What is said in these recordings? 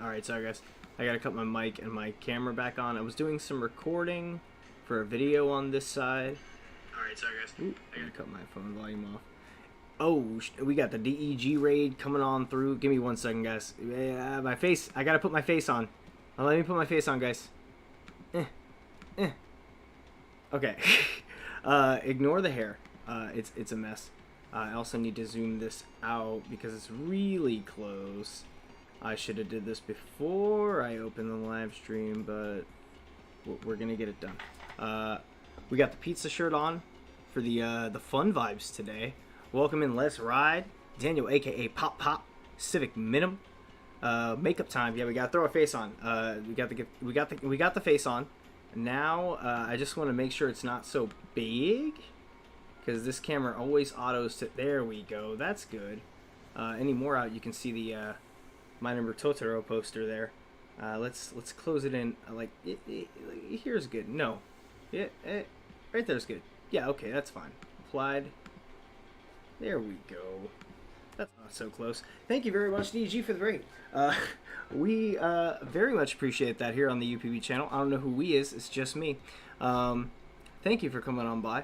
Alright, sorry guys. I gotta cut my mic and my camera back on. I was doing some recording for a video on this side. Alright, sorry guys. Ooh, I gotta cut my phone volume off. Oh, we got the DEG raid coming on through. Give me 1 second, guys. My face. I gotta put my face on. Let me put my face on, guys. Okay. Ignore the hair. It's a mess. I also need to zoom this out because it's really close. I should have did this before I opened the live stream, but we're gonna get it done. We got the pizza shirt on for the fun vibes today. Welcome in, let's ride. Daniel, aka Pop Pop, Civic Minimum. Makeup time. Yeah, we gotta throw a face on. We got the face on. Now I just want to make sure it's not so big, because this camera always autos to. There we go. That's good. Any more out, you can see the My Number Totoro poster there. Let's close it in. Here's good. No, right there's good. Yeah, okay, that's fine. Applied. There we go. That's not so close. Thank you very much, DG, for the raid. We very much appreciate that here on the UPB channel. I don't know who we is. It's just me. Thank you for coming on by.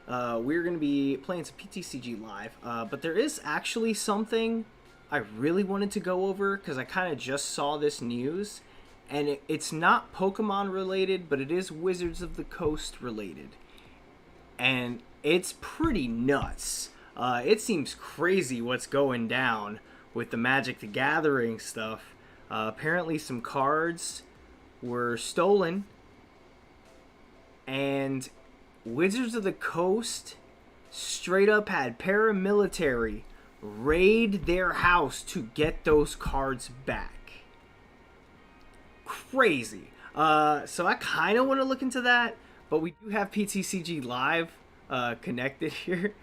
We're going to be playing some PtcgLive. But there is actually something I really wanted to go over because I kind of just saw this news. And it's not Pokemon related, but it is Wizards of the Coast related. And it's pretty nuts. It seems crazy what's going down with the Magic the Gathering stuff. Apparently some cards were stolen, and Wizards of the Coast straight up had paramilitary raid their house to get those cards back. Crazy. So I kind of want to look into that, but we do have PtcgLive connected here.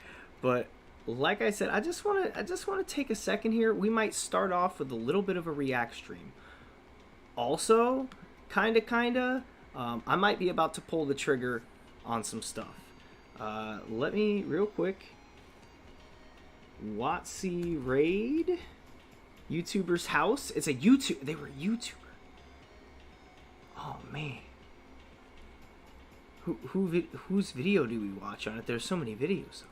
But like I said, I just want to take a second here. We might start off with a little bit of a react stream. Also, kinda, I might be about to pull the trigger on some stuff. Let me real quick. Watsy raid, YouTuber's house. It's a YouTube. They were a YouTuber. Oh man. Whose video do we watch on it? There's so many videos.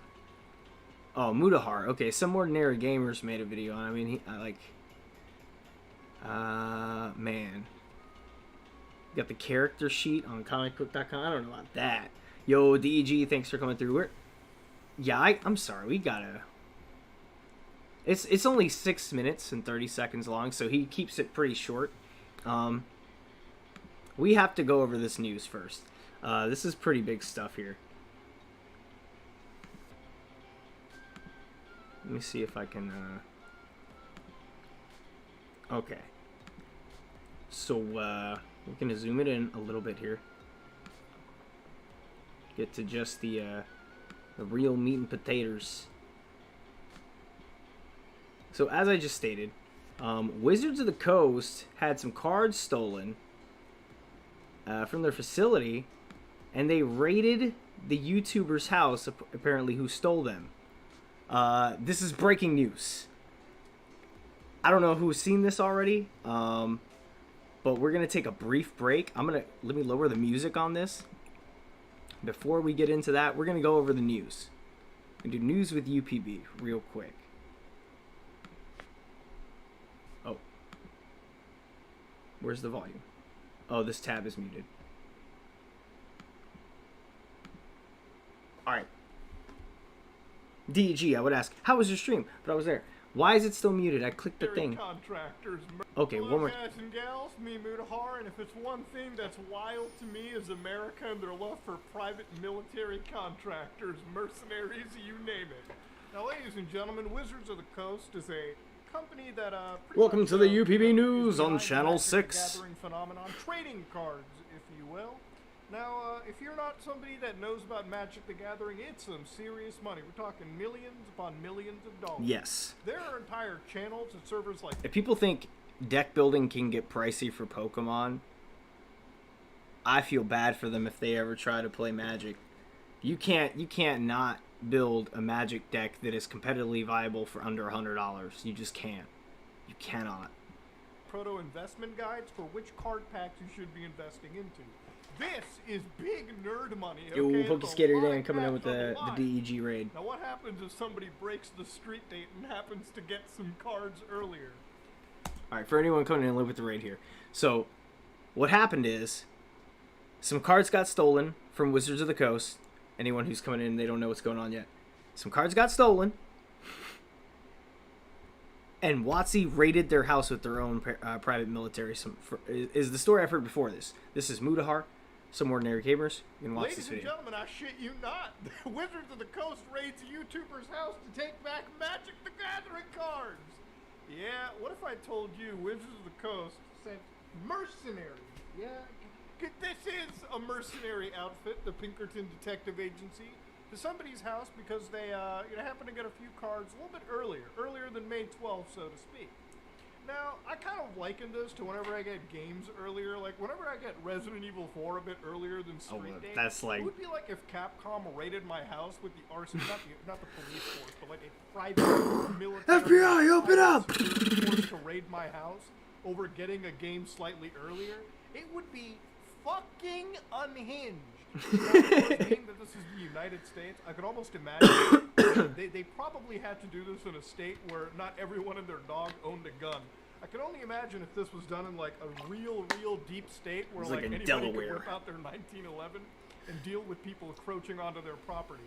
Oh, Mudahar. Okay, some ordinary gamers made a video on. I mean, man. Got the character sheet on comicbook.com. I don't know about that. Yo, DEG, thanks for coming through. Yeah, I'm sorry. We gotta. It's only 6 minutes and 30 seconds long, so he keeps it pretty short. We have to go over this news first. This is pretty big stuff here. Let me see if I can, okay. So, we're going to zoom it in a little bit here. Get to just the real meat and potatoes. So, as I just stated, Wizards of the Coast had some cards stolen from their facility, and they raided the YouTuber's house, apparently, who stole them. This is breaking news. I don't know who's seen this already, but we're gonna take a brief break. Let me lower the music on this. Before we get into that, we're gonna go over the news. We do news with UPB real quick. Oh, where's the volume? Oh, this tab is muted. All right. DEG, I would ask, how was your stream? But I was there. Why is it still muted? I clicked the thing. Okay, one more. Guys and gals, me Mudahar, and if it's one thing that's wild to me is America and their love for private military contractors, mercenaries, you name it. Now, ladies and gentlemen, Wizards of the Coast is a company that welcome to the UPB News on Channel 6. Gathering phenomenon, trading cards, if you will. Now, if you're not somebody that knows about Magic the Gathering, it's some serious money. We're talking millions upon millions of dollars. Yes. There are entire channels and servers like... If people think deck building can get pricey for Pokemon, I feel bad for them if they ever try to play Magic. You can't not build a Magic deck that is competitively viable for under $100. You just can't. You cannot. proto-investment guides for which card packs you should be investing into. This is big nerd money, okay? Yo, It's a Pokescatter lot Dan of coming in cash with on the line. DEG raid. Now what happens if somebody breaks the street date and happens to get some cards earlier? Alright, for anyone coming in and live with the raid here. So, what happened is, some cards got stolen from Wizards of the Coast. Anyone who's coming in, they don't know what's going on yet. Some cards got stolen. And WotC raided their house with their own private military. Is the story I've heard before this. This is Mudahar, some ordinary gamers. You can watch Ladies this and video. gentlemen, I shit you not. The Wizards of the Coast raids a YouTuber's house to take back Magic the Gathering cards. Yeah, what if I told you Wizards of the Coast sent mercenaries? Yeah, this is a mercenary outfit, the Pinkerton Detective Agency, to somebody's house because they happen to get a few cards a little bit earlier than May 12th, so to speak. Now, I kind of liken this to whenever I get games earlier, like whenever I get Resident Evil 4 a bit earlier than Street Date. That's like... It would be like if Capcom raided my house with the arson, not the police force, but like a private military FBI, open up! force to raid my house over getting a game slightly earlier. It would be fucking unhinged. Now, of course, being that this is the United States, I could almost imagine they probably had to do this in a state where not everyone and their dog owned a gun. I can only imagine if this was done in like a real deep state where like in anybody Delaware. could whip out their 1911 and deal with people encroaching onto their property.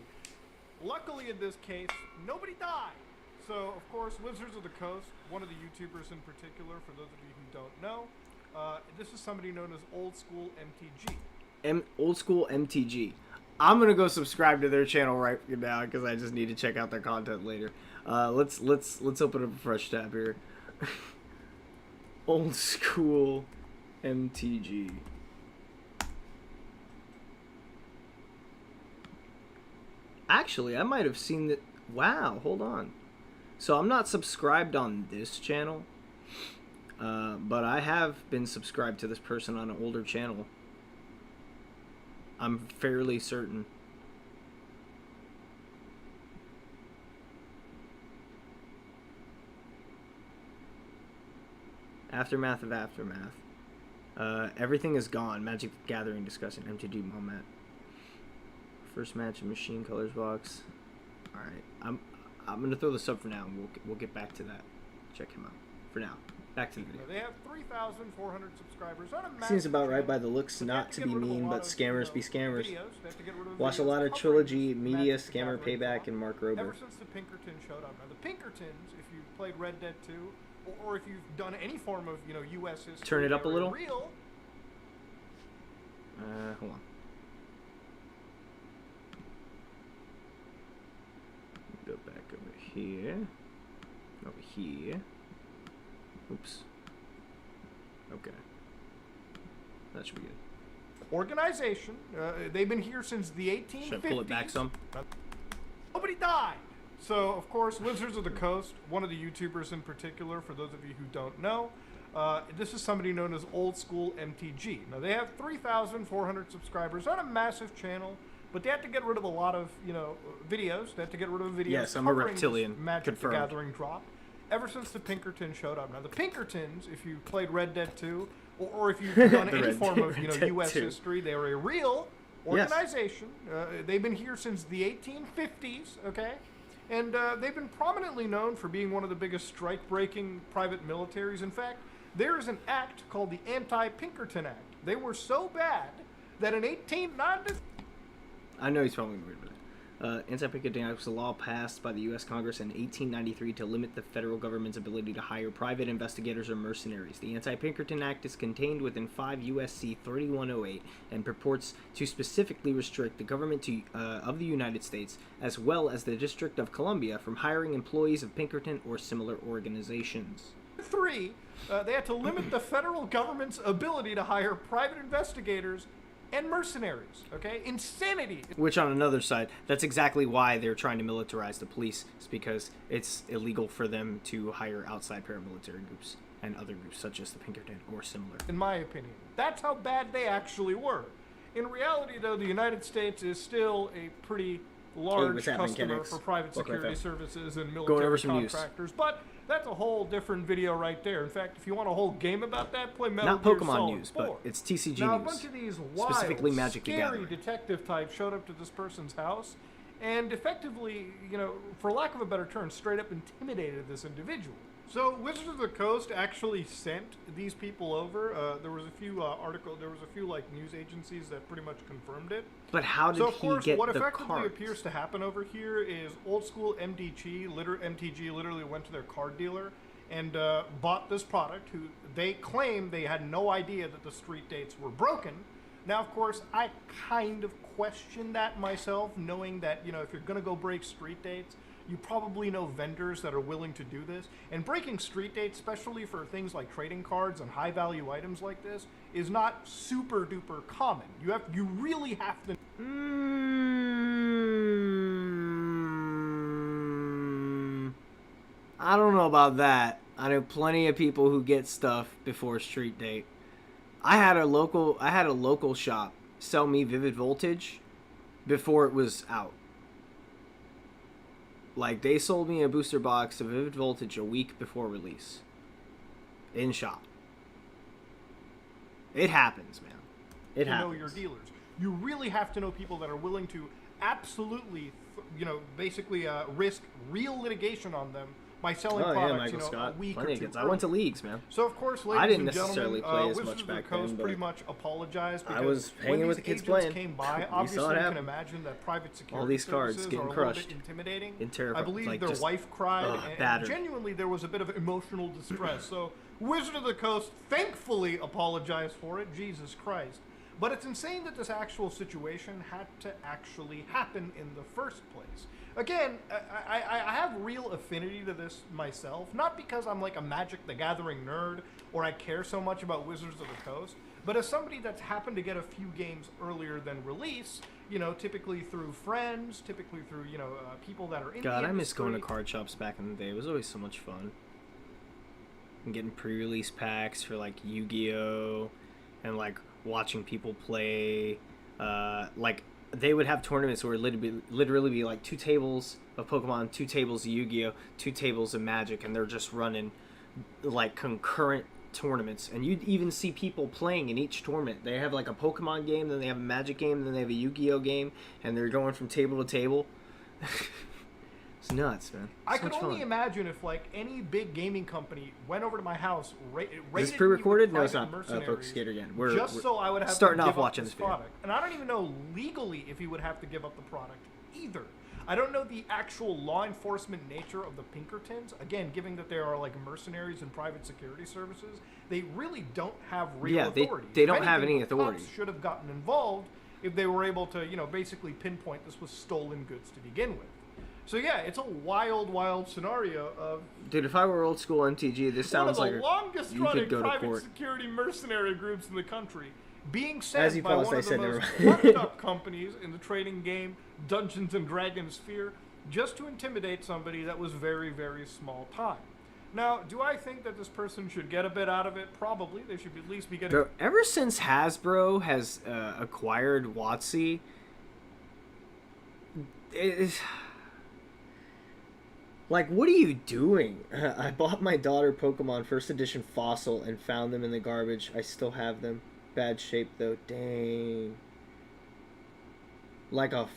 Luckily in this case, nobody died. So of course, Wizards of the Coast, one of the YouTubers in particular, for those of you who don't know, this is somebody known as Old School MTG. Old School MTG. I'm gonna go subscribe to their channel right now because I just need to check out their content later. Let's open up a fresh tab here. Old School MTG. Actually, I might have seen that. Wow, hold on. So I'm not subscribed on this channel, but I have been subscribed to this person on an older channel. I'm fairly certain. Aftermath of Aftermath. Everything is gone. Magic the Gathering discussing MTG moment. First match in Machine Colors box. All right, I'm gonna throw this up for now, and we'll get back to that. Check him out for now. Back to the video. They have 3,400 subscribers. Seems about right by the looks, not to be mean, but scammers be scammers. Watch a lot of Trilogy, Media, Scammer, Payback, and Mark Rober. Ever since the Pinkerton showed up. Now the Pinkertons, if you played Red Dead 2, or if you've done any form of, U.S. history, Turn it up a little. Real. Hold on. Go back over here. Over here. Oops. Okay. That should be good. Organization. They've been here since the 1850s. Should I pull it back some? Nobody died. So, of course, Wizards of the Coast, one of the YouTubers in particular, for those of you who don't know, this is somebody known as Old School MTG. Now, they have 3,400 subscribers. Not a massive channel, but they had to get rid of a lot of, videos. They had to get rid of videos. Yes, I'm a reptilian. Magic the Gathering drop. Ever since the Pinkerton showed up. Now, the Pinkertons, if you played Red Dead 2, or if you've done any form of, U.S. history, they were a real organization. Yes. They've been here since the 1850s, okay? And they've been prominently known for being one of the biggest strike-breaking private militaries. In fact, there is an act called the Anti-Pinkerton Act. They were so bad that in 1890... I know he's probably weird with it. Anti-Pinkerton Act was a law passed by the U.S. Congress in 1893 to limit the federal government's ability to hire private investigators or mercenaries. The Anti-Pinkerton Act is contained within 5 U.S.C. 3108 and purports to specifically restrict the government of the United States, as well as the District of Columbia, from hiring employees of Pinkerton or similar organizations. 3, they had to limit the federal government's ability to hire private investigators and mercenaries, okay? Insanity. Which, on another side, that's exactly why they're trying to militarize the police. It's because it's illegal for them to hire outside paramilitary groups and other groups, such as the Pinkerton or similar. In my opinion. That's how bad they actually were. In reality, though, the United States is still a pretty large customer for private security services and military contractors. But That's a whole different video right there. In fact, if you want a whole game about that, play Metal Not Gear Pokemon Solid news, 4. but it's TCG now, news. a bunch of these wild, Specifically Magic the scary Gathering. detective types showed up to this person's house and effectively, for lack of a better term, straight up intimidated this individual. So Wizards of the Coast actually sent these people over. There was a few news agencies that pretty much confirmed it. But how did so, of he course, get what the effectively cards? appears to happen over here is old school MTG literally went to their card dealer and bought this product, who they claim they had no idea that the street dates were broken. Now, of course, I kind of question that myself, knowing that, if you're going to go break street dates, you probably know vendors that are willing to do this. And breaking street dates, especially for things like trading cards and high-value items like this, is not super-duper common. You really have to... I don't know about that. I know plenty of people who get stuff before street date. I had a local shop sell me Vivid Voltage before it was out. Like, they sold me a booster box of Vivid Voltage a week before release. In shop. It happens, man. It happens. Know your dealers. You really have to know people that are willing to absolutely, basically risk real litigation on them by selling products, a week or two I went to leagues, man. So, of course, ladies I didn't and gentlemen, necessarily play as Wizards much of the back Coast then, but pretty much apologized because I was hanging with the kids playing. Came by, We obviously, saw it you happen. can imagine that private security All these cards services getting are a crushed. little bit intimidating. And terrified. I believe Like, their just, wife cried, and battered. genuinely there was a bit of emotional distress. So, Wizard of the Coast thankfully apologized for it. Jesus Christ. But it's insane that this actual situation had to actually happen in the first place. Again, I have real affinity to this myself, not because I'm like a Magic the Gathering nerd or I care so much about Wizards of the Coast, but as somebody that's happened to get a few games earlier than release, typically through friends, typically through, people that are in the industry. I miss going to card shops back in the day. It was always so much fun. And getting pre-release packs for, like, Yu-Gi-Oh! And, like, watching people play. They would have tournaments where it would literally be like 2 tables of Pokemon, 2 tables of Yu-Gi-Oh, 2 tables of Magic, and they're just running like concurrent tournaments. And you'd even see people playing in each tournament. They have like a Pokemon game, then they have a Magic game, then they have a Yu-Gi-Oh game, and they're going from table to table. It's nuts, man. I could only imagine if, like, any big gaming company went over to my house, rated Is this pre-recorded? me with No, it's not. mercenaries, Focus Skater again. So I would have starting to off give up watching this this video. product. And I don't even know legally if he would have to give up the product either. I don't know the actual law enforcement nature of the Pinkertons. Again, given that they are like mercenaries and private security services, they really don't have real authority. They don't If have anything, any authority. Cops should have gotten involved if they were able to, basically pinpoint this was stolen goods to begin with. So yeah, it's a wild, wild scenario of... Dude, if I were old school MTG, this sounds like one of the longest you running could go to private court. security mercenary groups in the country, being As sent you by paused, one I of the said most never mind. fucked up companies in the trading game, Dungeons and Dragons sphere, just to intimidate somebody that was very, very small time. Now, do I think that this person should get a bit out of it? Probably. They should at least be getting... Bro, ever since Hasbro has acquired WotC, like, what are you doing? I bought my daughter Pokemon First Edition Fossil and found them in the garbage. I still have them. Bad shape, though. Dang. Like a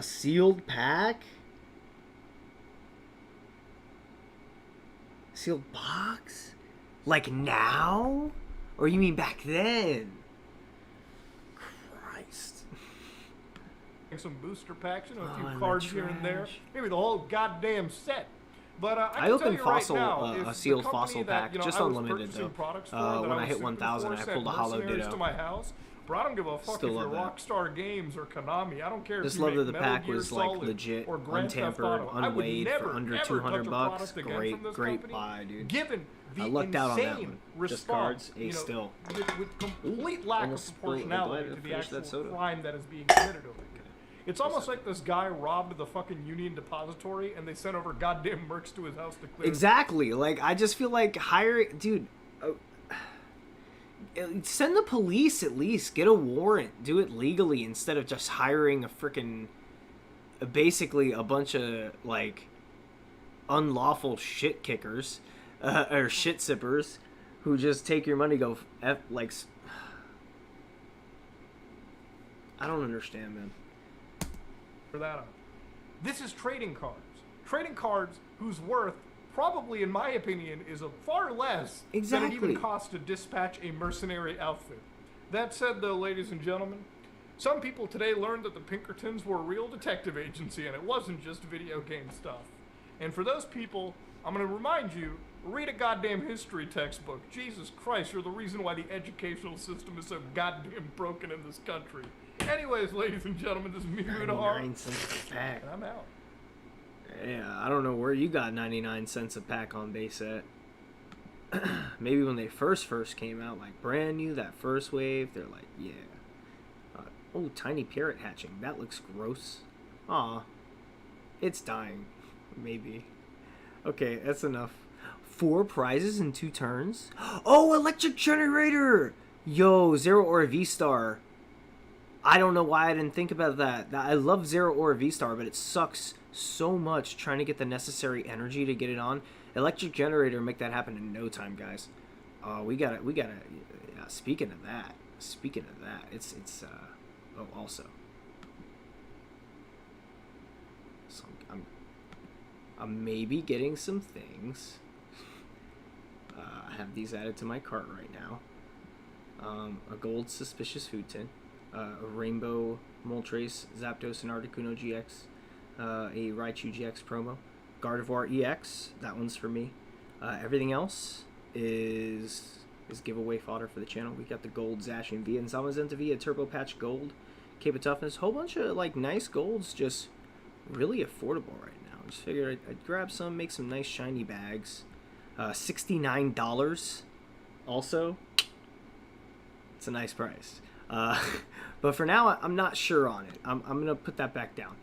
sealed pack? Sealed box? Like now? Or you mean back then? Christ. Some booster packs, a Oh, few and cards the here and there. trash. Maybe the whole goddamn set. But I can opened tell you Fossil, right now, if a the sealed company Fossil that, pack, just I was unlimited, purchasing though. products for, When that I was hit super 1,000, I sent pulled a Hollow mercenaries Ditto. to my house. Bro, I don't give a fuck Still if you're love that. Rockstar Games or Konami. I don't care Just if you love make that the Metal pack Gear was like Solid legit, or Grand Theft untampered, Auto. I would unweighed never, for under ever 200 touch a bucks. product again Great, from this great company, buy, dude. Given the I lucked out on that insane one. response, Just cards, ace still. with complete lack of Almost spilled- proportionality glad to I the finished that actual soda. crime that is being committed over here. It's almost like this guy robbed the fucking Union Depository and they sent over goddamn mercs to his house to clear. Exactly. Like, I just feel like hiring... Dude, send the police at least. Get a warrant. Do it legally instead of just hiring a freaking... Basically a bunch of, like, unlawful shit kickers or shit sippers who just take your money, go like. I don't understand, man. For that up. This is trading cards. Trading cards whose worth, probably in my opinion, is a far less than it even costs to dispatch a mercenary outfit. That said, though, ladies and gentlemen, some people today learned that the Pinkertons were a real detective agency and it wasn't just video game stuff. And for those people, I'm going to remind you, read a goddamn history textbook. Jesus Christ, you're the reason why the educational system is so goddamn broken in this country. Anyways, ladies and gentlemen, this is me, 99 cents a pack. And I'm out. Yeah, I don't know where you got 99 cents a pack on base at. Maybe when they first came out, like brand new, that first wave, they're like, yeah. Oh, tiny parrot hatching. That looks gross. Aw. It's dying. Maybe. Okay, that's enough. 4 prizes in 2 turns? Oh, electric generator! Yo, Zero or V-Star. I don't know why I didn't think about that. I love Zero or V-Star, but it sucks so much trying to get the necessary energy to get it on. Electric generator, make that happen in no time, guys. We gotta. Yeah, speaking of that, it's oh, also. So I'm maybe getting some things. I have these added to my cart right now. A gold suspicious food tin. A rainbow Moltres, Zapdos, and Articuno GX, a Raichu GX promo, Gardevoir EX, that one's for me. Everything else is giveaway fodder for the channel. We got the gold Zacian V and Zamazenta V, a Turbo Patch Gold, Cape of Toughness, whole bunch of like nice golds, just really affordable right now. Just figured I'd grab some, make some nice shiny bags. $69 also. It's a nice price. But for now, I'm not sure on it. I'm gonna put that back down.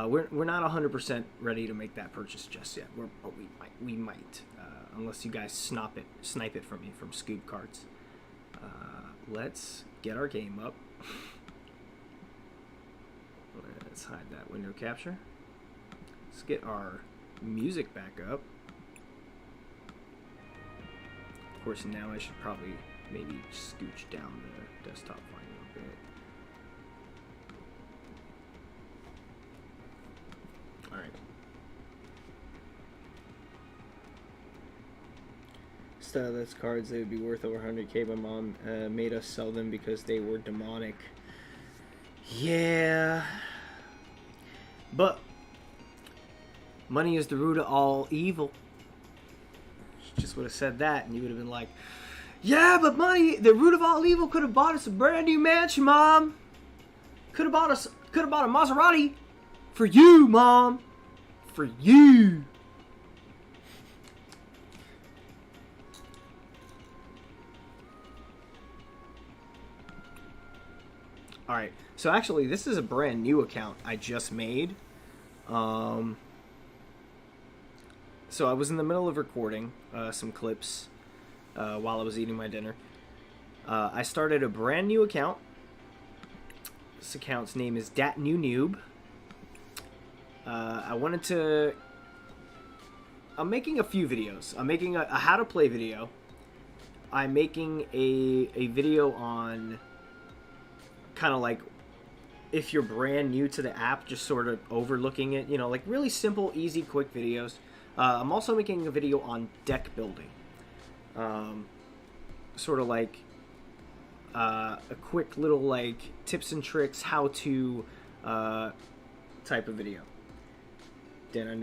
We're not 100% ready to make that purchase just yet. But we might, unless you guys snipe it from me from Scoob Cards. Let's get our game up. Let's hide that window capture. Let's get our music back up. Of course, now I should probably maybe scooch down the desktop volume a bit. Alright. Stylus cards, they would be worth over 100k. My mom made us sell them because they were demonic. Yeah. But money is the root of all evil. She just would have said that and you would have been like, yeah, but money, the root of all evil, could have bought us a brand new mansion, Mom. Could have bought a Maserati. For you, Mom. For you. Alright, so actually this is a brand new account I just made. So I was in the middle of recording some clips while I was eating my dinner. I started a brand new account. This account's name is Dat New Noob. I'm making a few videos. I'm making a how to play video. I'm making a video on kind of like if you're brand new to the app, just sort of overlooking it, you know, like really simple, easy, quick videos. I'm also making a video on deck building. Sort of like a quick little like tips and tricks, how to type of video. Dan, I know